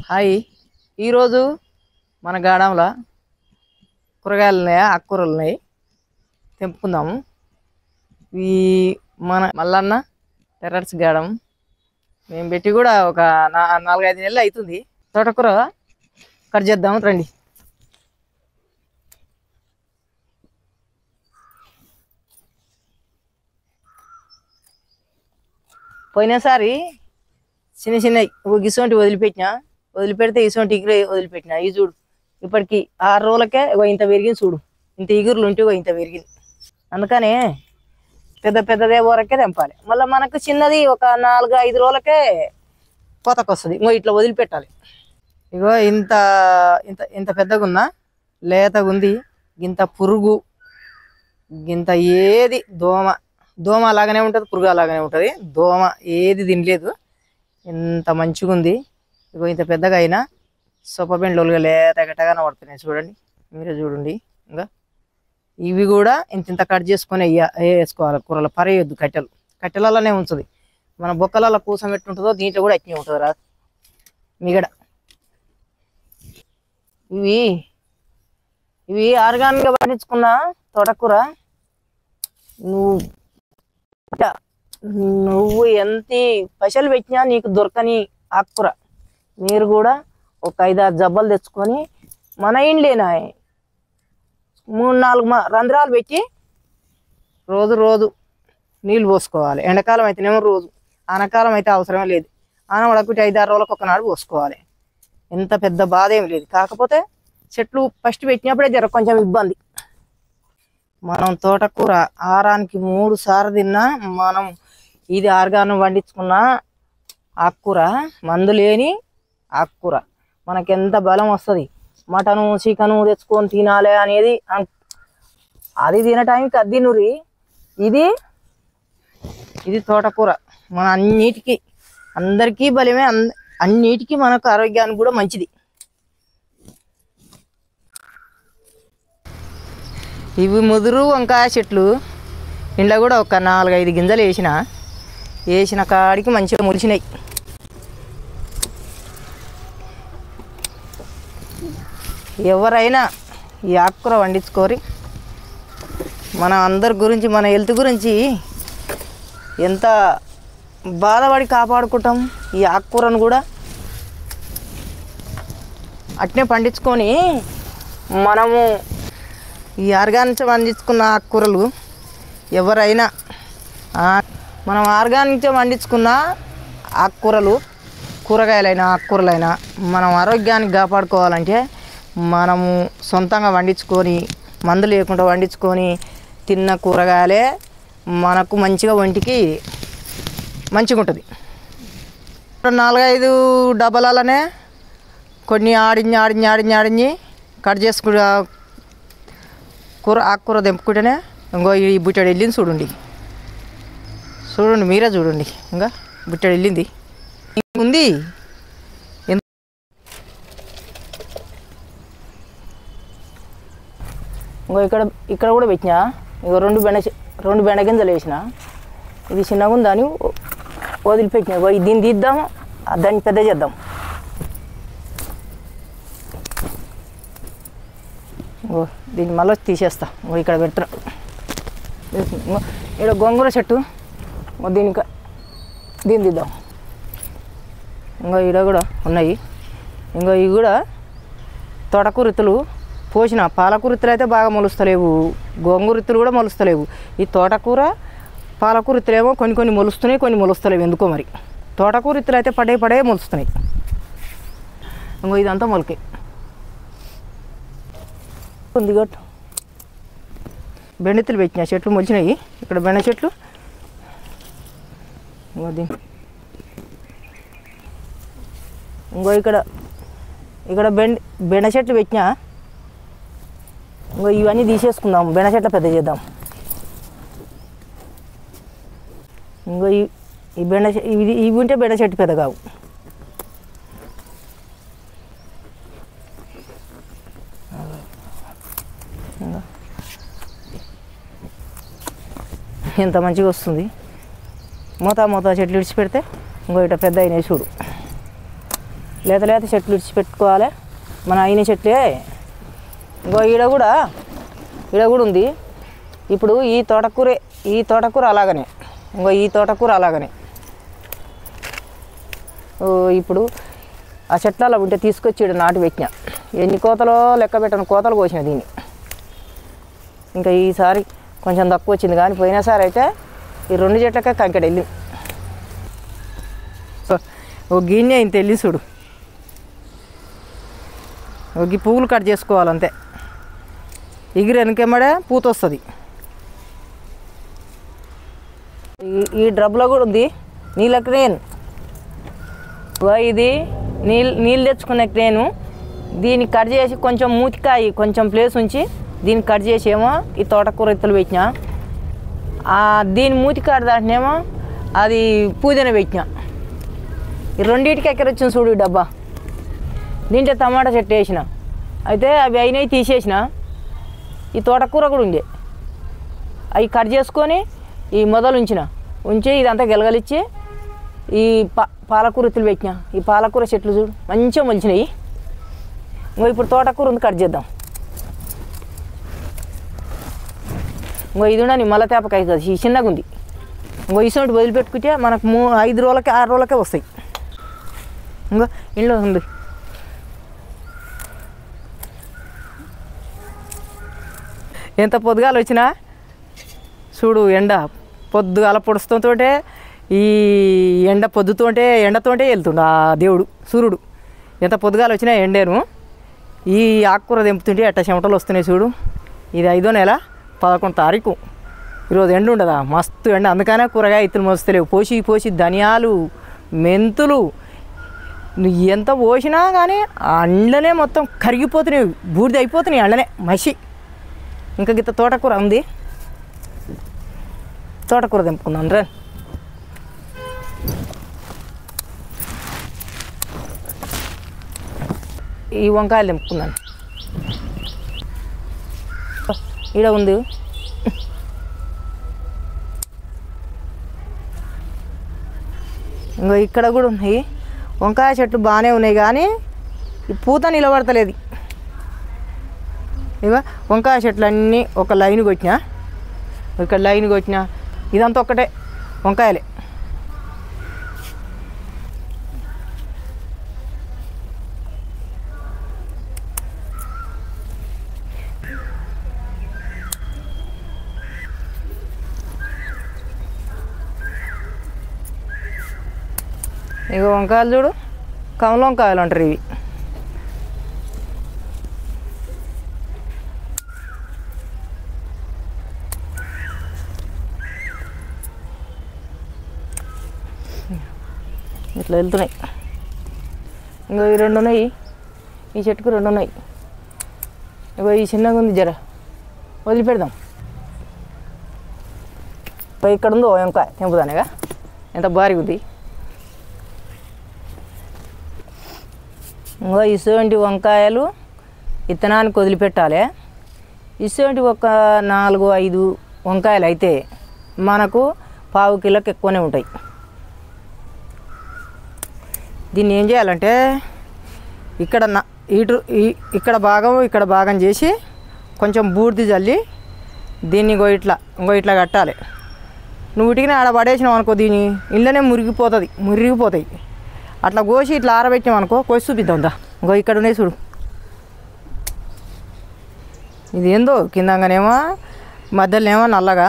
Hi ఈరోజు మన గాడంలో కూరగాయలు ఉన్నాయి, ఆకుకూరలు ఉన్నాయి, తెంపుకుందాము. ఈ మన మల్లన్న టెర్రస్ గాడం మేము పెట్టి కూడా ఒక 4-5 నెలలు అవుతుంది. తోటకూర కట్ చేద్దాం రండి. పోయినసారి చిన్న చిన్నవి గిసొంటి వదిలిపెడితే ఇసొంటి ఇగురు వదిలిపెట్టిన ఇవి చూడు. ఇప్పటికి 6 రోజులకే ఇంత పెరిగింది చూడు. ఇంత ఇగురులు ఉంటే ఇంత పెరిగింది. అందుకనే పెద్దదే ఊరకే తెంపాలి. మళ్ళీ మనకు చిన్నది ఒక 4-5 రోజులకే కోతకు వస్తుంది. ఇట్లా వదిలిపెట్టాలి. ఇగో ఇంత ఇంత ఇంత పెద్దగా ఉన్నా లేతగా ఉంది. ఇంత పురుగు ఇంత ఏది దోమ అలాగనే ఉంటుంది, పురుగు అలాగనే ఉంటుంది. దోమ ఏది తినలేదు. ఇంత మంచిగా ఉంది. ఇగో ఇంత పెద్దగా అయినా సొప్పబెండ్లుగా లేతగట్టగా పడుతున్నాయి చూడండి. మీరే చూడండి. ఇంకా ఇవి కూడా ఇంత కట్ చేసుకొని వేసుకోవాలి. కూరలు పరేయొద్దు. కట్టెలలోనే ఉంచుది. మన బొక్కలలో కూసం ఎట్టుంటుందో దీంట్లో కూడా ఎట్నే ఉంటుంది రా మిగడ. ఇవి ఆర్గానిక్గా పండించుకున్న తోటకూర. నువ్వు ఎంత పైసలు పెట్టినా నీకు దొరకని ఆకుకూర. మీరు కూడా ఒక 5-6 జబ్బలు తెచ్చుకొని మన ఇండ్లేనా 3-4 రంధ్రాలు పెట్టి రోజు నీళ్ళు పోసుకోవాలి. ఎండాకాలం అయితేనేమో రోజు, ఆనకాలం అయితే అవసరమే లేదు. ఆన పడకుంటే 5-6 రోజులకు ఒకనాడు పోసుకోవాలి. ఎంత పెద్ద బాధ ఏం లేదు. కాకపోతే చెట్లు ఫస్ట్ పెట్టినప్పుడే జర కొంచెం ఇబ్బంది. మనం తోటకూర ఆరానికి 3 సార్లు తిన్నా మనం ఇది ఆర్గాను పండించుకున్న ఆకుకూర, మందు లేని ఆకుకూర. మనకెంత బలం వస్తుంది. మటను చికెను తెచ్చుకొని తినాలి అనేది అది తిన టైంకి అది తినురి. ఇది తోటకూర మన అన్నిటికీ అందరికీ బలమే. అన్నిటికీ మనకు ఆరోగ్యానికి కూడా మంచిది. ఇవి ముదురు వంకాయ చెట్లు. ఇంట్లో కూడా ఒక 4-5 గింజలు వేసిన కాడికి మంచిగా మొలిచినాయి. ఎవరైనా ఈ ఆకుకూర వండించుకోరి. మన అందరి గురించి, మన హెల్త్ గురించి ఎంత బాధపడి కాపాడుకుంటాం. ఈ ఆకుకూరను కూడా అట్నే పండించుకొని మనము ఈ ఆర్గానిక్ పండించుకున్న ఆకుకూరలు ఎవరైనా మనం ఆర్గానిక్గా పండించుకున్న ఆకుకూరలు, కూరగాయలైనా ఆకుకూరలైనా మనం ఆరోగ్యానికి కాపాడుకోవాలంటే మనము సొంతంగా వండించుకొని, మందు లేకుండా వండించుకొని తిన్న కూరగాయలే మనకు మంచిగా ఒంటికి మంచిగా ఉంటుంది. 4-5 డబ్బాలనే కొన్ని ఆడించి కట్ చేసుకు ఆకుకూర తెంపుకుంటేనే ఇంకో ఈ బుట్టెడు వెళ్ళింది చూడండి. మీరే చూడండి. ఇంకా బుట్టెడు వెళ్ళింది ఉంది. ఇంకో ఇక్కడ కూడా పెట్టినా. ఇంకో 2 బెండ గింజలు వేసిన. ఇది చిన్నగా ఉందని వదిలిపెట్టినా. దీన్ని తీద్దాము, దాన్ని పెద్ద చేద్దాం. దీన్ని మళ్ళీ తీసేస్తా. ఇక్కడ పెడుతున్నా. ఇక్కడ గోంగూర చెట్టు, దీన్ని తీద్దాం. ఈడ కూడా ఉన్నాయి. ఇవి కూడా తోటకూర ఇత్తులు పోసిన. పాలకూర ఇత్తులు అయితే బాగా మొలుస్తలేవు, గోంగూర ఇత్తులు కూడా మొలుస్తలేవు. ఈ తోటకూర, పాలకూర ఇత్తులేమో కొన్ని మొలుస్తున్నాయి, కొన్ని మొలుస్తలేవు. ఎందుకో మరి. తోటకూర ఇత్తులు అయితే పడే మొలుస్తున్నాయి. ఇదంతా మొలకే ఉంది. గట్టు బెండెత్తులు పెట్టిన చెట్లు మొలిచినాయి. ఇక్కడ బెండ చెట్లు, ఇక్కడ బెండ చెట్లు పెట్టినా. ఇవన్నీ తీసేసుకుందాం, బెండ చెట్ల పెద్ద చేద్దాం. ఈ బెండ ఇవి ఉంటే బెండ చెట్టు పెద్ద కావు. ఎంత మంచిగా వస్తుంది. మోతా చెట్లు విడిచిపెడితే ఇట పెద్ద అయినాయి చూడు. లేత లేత చెట్లు విడిచిపెట్టుకోవాలి. మన అయిన చెట్లే ఇంకో ఈడ కూడా ఉంది. ఇప్పుడు ఈ తోటకూర అలాగనే, ఇంకో ఈ తోటకూర అలాగనే. ఇప్పుడు ఆ చెట్లలో ఉంటే తీసుకొచ్చి ఈడ నాటు పెట్టిన. ఎన్ని కోతలో లెక్క పెట్టను కోతలు కోసిన దీన్ని. ఇంకా ఈసారి కొంచెం తక్కువ వచ్చింది, కానీ పోయినసారి అయితే ఈ 2 చెట్లకే కంకెడు వెళ్ళి. ఓ గిన్నె ఇంత వెళ్ళి చూడు. ఒక పువ్వులు కట్ చేసుకోవాలంతే. ఎగిరి వెనకెమ్మడే పూత వస్తుంది. ఈ డ్రబ్లో కూడా ఉంది నీళ్ళ క్రేన్. ఇది నీళ్ళు తెచ్చుకునే క్రేను. దీన్ని కట్ చేసి కొంచెం మూతికాయి కొంచెం ప్లేస్ ఉంచి దీన్ని కట్ చేసేమో ఈ తోటకూర ఎత్తులు పెట్టిన. దీని మూతికాడ దాంట్నేమో అది పూదన పెట్టిన. ఈ 2టికి ఎక్కడ వచ్చింది చూడు ఈ డబ్బా. దీంట్లో టమాటా చెట్టు వేసిన, అయితే అవి అయినవి తీసేసిన. ఈ తోటకూర కూడా ఉండే, అవి కట్ చేసుకొని ఈ మొదలు ఉంచి ఇదంతా గెలగలిచ్చి ఈ పాలకూర ఎత్తులు పెట్టిన. ఈ పాలకూర చెట్లు చూడు మంచిగా మొలిచినాయి. ఇప్పుడు తోటకూర ఉంది, కట్ చేద్దాం. ఇది ఉండని మల్ల తేపకాయ కదా, ఈ చిన్నగా ఉంది. ఇసోటి వదిలిపెట్టుకుంటే మనకు 5 రోజులకి 6 రోజులకే వస్తాయి. ఇంట్లో ఉంది. ఎంత పొద్దుగాలు వచ్చినా చూడు ఎండ పొద్దుగాల పొడుస్తుంటే ఈ ఎండతోటే వెళ్తుండు ఆ దేవుడు సూర్యుడు. ఎంత పొద్దుగాలు వచ్చినా ఎండేను. ఈ ఆకుకూర తెంపుతుంటే అట్ట చెమటలు వస్తున్నాయి చూడు. ఇది 5వ నెల 11వ తారీఖు. ఈరోజు ఎండ ఉండదా, మస్తు ఎండ. అందుకనే కూరగాయ ఇత్తులు మోస్తలేవు. పోసి ధనియాలు మెంతులు నువ్వు ఎంత పోసినా కానీ అండ్లనే మొత్తం కరిగిపోతున్నాయి, బూడిద అయిపోతున్నాయి అండ్లనే మసి. ఇంకా గిత్త తోటకూర ఉంది, తోటకూర తెంపుకుందాం రా. ఈ వంకాయలు తెంపుకుందాం. ఈడ ఉంది. ఇంకో ఇక్కడ కూడా ఉన్నాయి వంకాయ చెట్లు, బాగానే ఉన్నాయి కానీ ఈ పూత నిలబడతలేదు. ఇక వంకాయ చెట్లు అన్నీ ఒక లైన్ కొట్టినా, ఇక్కడ లైన్ కొట్టినా. ఇదంతా ఒక్కటే వంకాయలే. ఇక వంకాయలు చూడు, కమల వంకాయలు అంటారు ఇవి. ఇట్లా వెళ్తున్నాయి. ఇంకో ఈ 2 ఉన్నాయి, ఈ చెట్టుకు 2 ఉన్నాయి. ఇగో ఈ చిన్నగా ఉంది, జర వదిలిపెడదాం. ఇక్కడ ఉందో వంకాయ తెంపుదానేగా, ఎంత భారీగా ఉంది. ఇంకో ఇటువంటి వంకాయలు విత్తనానికి వదిలిపెట్టాలి. ఇటువంటి ఒక 4-5 వంకాయలు అయితే మనకు 1/2 కిలోకి ఎక్కువనే ఉంటాయి. దీన్ని ఏం చేయాలంటే ఇక్కడ భాగం చేసి కొంచెం బూడిది చల్లి దీన్ని ఇట్లా కట్టాలి. నువ్వు వీటికి ఆడ పడేసినావు అనుకో, దీని ఇళ్ళనే మురిగిపోతాయి. అట్లా కోసి ఇట్లా ఆరబెట్టినాం అనుకో, కోసి చూపిద్దాం దా. ఇక్కడ ఉన్నాయి చూడు. ఇది ఏందో కిందంగానేమో మధ్యలోనేమో నల్లగా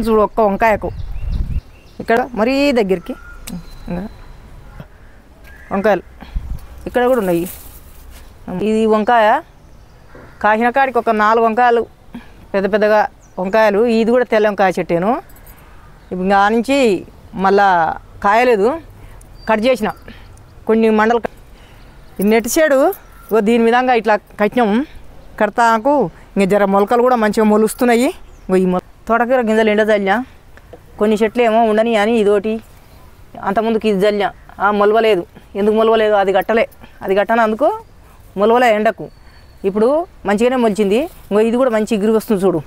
చూడు. ఒక్క వంకాయకు ఇక్కడ మరీ దగ్గరికి వంకాయలు ఇక్కడ కూడా ఉన్నాయి. ఇది వంకాయ కాసిన కాడికి ఒక 4 వంకాయలు పెద్దగా వంకాయలు. ఇది కూడా తెల్ల వంకాయ చెట్టేను. ఇప్పుడు ఆ నుంచి మళ్ళా కాయలేదు, కట్ చేసిన కొన్ని మండలు. ఇది నెట్ సైడు దీని విధంగా ఇట్లా కట్టినాం. కడతాకు ఇంకా జర మొలకలు కూడా మంచిగా మొలుస్తున్నాయి. ఈ తోటకూర గింజలు ఎండ చల్లినా, కొన్ని చెట్లు ఏమో ఉండని అని ఇదోటి. అంతకుముందుకు ఇది చల్లినా, మొలవలేదు. ఎందుకు మొలవలేదు, అది కట్టనందుకు మొలవలే ఎండకు. ఇప్పుడు మంచిగానే మొలిచింది. ఇంకో ఇది కూడా మంచి ఎగురు వస్తుంది చూడు,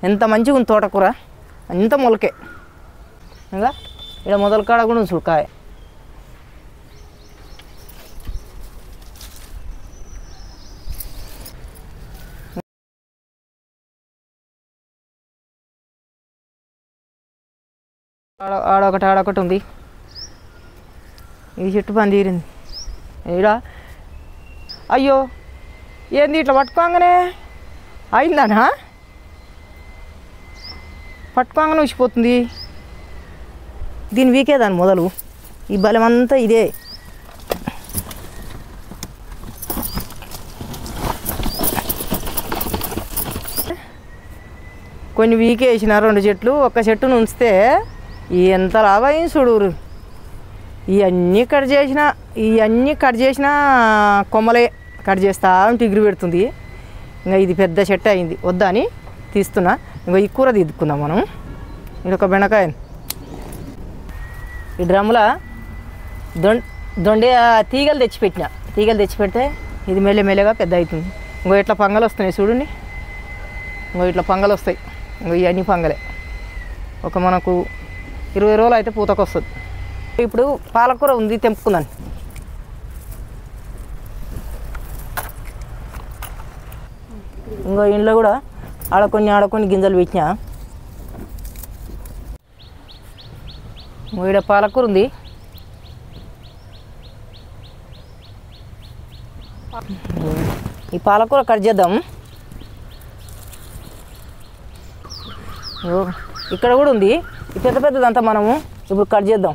ఎంత మంచిగా ఉంది తోటకూర, అంత మొలకే. ఇంకా ఇక్కడ మొదల కాడ కూడా ఉంది చూడు కాయ. ఆడొకటి ఉంది. ఈ చెట్టు పని తీరింది ఈడ. అయ్యో ఏంది ఇట్లా పట్టుకోగానే అయిందానా? పట్టుకోగానే ఉసిపోతుంది. దీని వీకేదాన్ని మొదలు. ఈ బలం అంతా ఇదే. కొన్ని వీకేసిన 2 చెట్లు, ఒక్క చెట్టును ఉంచితే ఎంత లాభం చూడురు. ఇవన్నీ కట్ చేసిన కొమ్మలే కట్ చేస్తా ఉంటే ఎగురు పెడుతుంది. ఇంకా ఇది పెద్ద చెట్టు అయింది, వద్దా అని తీస్తున్నా. ఇంకా ఈ కూర దిద్దుకుందాం మనం. ఇది ఒక బెండకాయ. ఈ డ్రమ్ముల దొండే తీగలు తెచ్చిపెడితే ఇది మెల్లగా పెద్ద అవుతుంది. ఇంకో ఇట్లా పంగలు వస్తున్నాయి చూడండి. ఇంకో ఇట్లా పంగలు వస్తాయి. ఇంకో ఇవన్నీ పంగలే. ఒక మనకు 20 రోజులు అయితే పూతకు వస్తుంది. ఇప్పుడు పాలకూర ఉంది, తెంపుకుందాం. ఇంకో ఇంట్లో కూడా ఆడకొన్ని గింజలు పెట్టినా. ఈడ పాలకూర ఉంది. ఈ పాలకూర కట్ చేద్దాం. ఇక్కడ కూడా ఉంది. ఈ పెద్దదంతా మనము ఇప్పుడు కట్ చేద్దాం.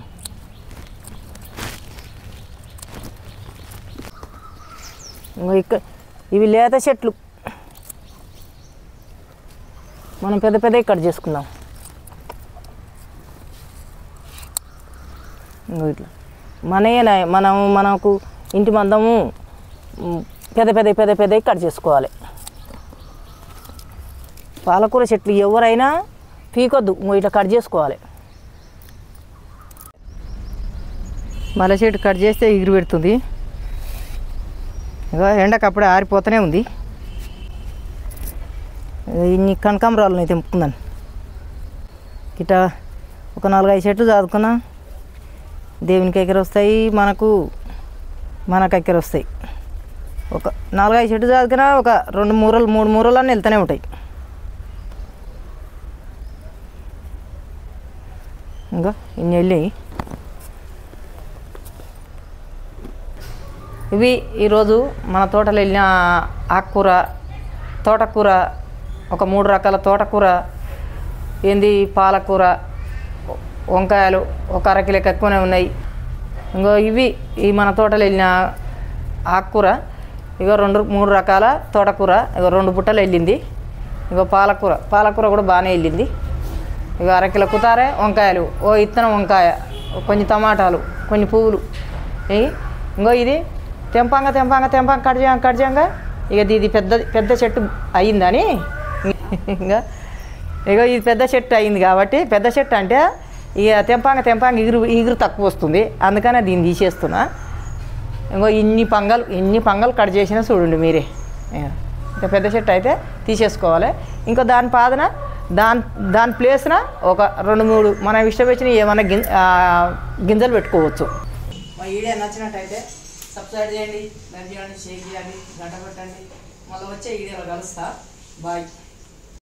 ఇక్కడ ఇవి లేత చెట్లు, మనం పెద్దవి కట్ చేసుకుందాం. ఇట్లా మనకు ఇంటి మందము పెద్దవి కట్ చేసుకోవాలి. పాలకూర చెట్లు ఎవరైనా పీకొద్దు, ఇట్లా కట్ చేసుకోవాలి. మల్లె చెట్టు కట్ చేస్తే ఎగురు పెడుతుంది. ఇక ఎండకు అప్పుడే ఆరిపోతూనే ఉంది. ఇన్ని కనకాంబరాలు తెంపుకున్నాను. ఇట్లా ఒక 4-5 చెట్లు చదువుకున్నా. దేవునికి ఎక్కర వస్తాయి, మనకు ఎక్కర వస్తాయి. ఒక 4-5 చెట్లు చదువుకున్నా ఒక 2 మూరలు 3 మూరలు అన్నీ వెళ్తూనే ఉంటాయి. ఇంకా ఇన్ని వెళ్ళాయి. ఇవి ఈరోజు మన తోటలో వెళ్ళిన ఆకుకూర, తోటకూర, ఒక 3 రకాల తోటకూర, పాలకూర, వంకాయలు ఒక 1/2 కిలోకి ఎక్కువనే ఉన్నాయి. ఇంకో ఇవి ఈ మన తోటలో వెళ్ళిన ఆకుకూర. ఇగో 3 రకాల తోటకూర. ఇగో 2 బుట్టలు వెళ్ళింది. ఇగో పాలకూర కూడా బాగానే వెళ్ళింది. ఇక 1/2 కిలో కుతారే వంకాయలు, ఓ ఇత్తనం వంకాయ, కొన్ని టమాటాలు, కొన్ని పువ్వులు. ఇంకో ఇది తెంపంగా కట్ చేయంగా ఇక ఇది పెద్ద చెట్టు అయ్యిందని. ఇంకా ఇగో ఇది పెద్ద చెట్టు అయింది కాబట్టి, పెద్ద చెట్టు అంటే ఇక తెంపంగా ఎగురు తక్కువ వస్తుంది. అందుకనే దీన్ని తీసేస్తున్నా. ఇంకో ఇన్ని పంగలు కట్ చేసినా చూడండి మీరే. ఇంకా పెద్ద చెట్టు అయితే తీసేసుకోవాలి. ఇంకో దాని పాదన దాని ప్లేస్న ఒక 2-3 మనం ఇష్టం వచ్చిన ఏమైనా గింజలు పెట్టుకోవచ్చు. మా వీడియో నచ్చినట్టయితే సబ్స్క్రైబ్ చేయండి, లైక్ చేయండి, షేర్ చేయండి, గంట పెట్టండి. మళ్ళీ వచ్చే వీడియోలో కలుస్తా. బాయ్.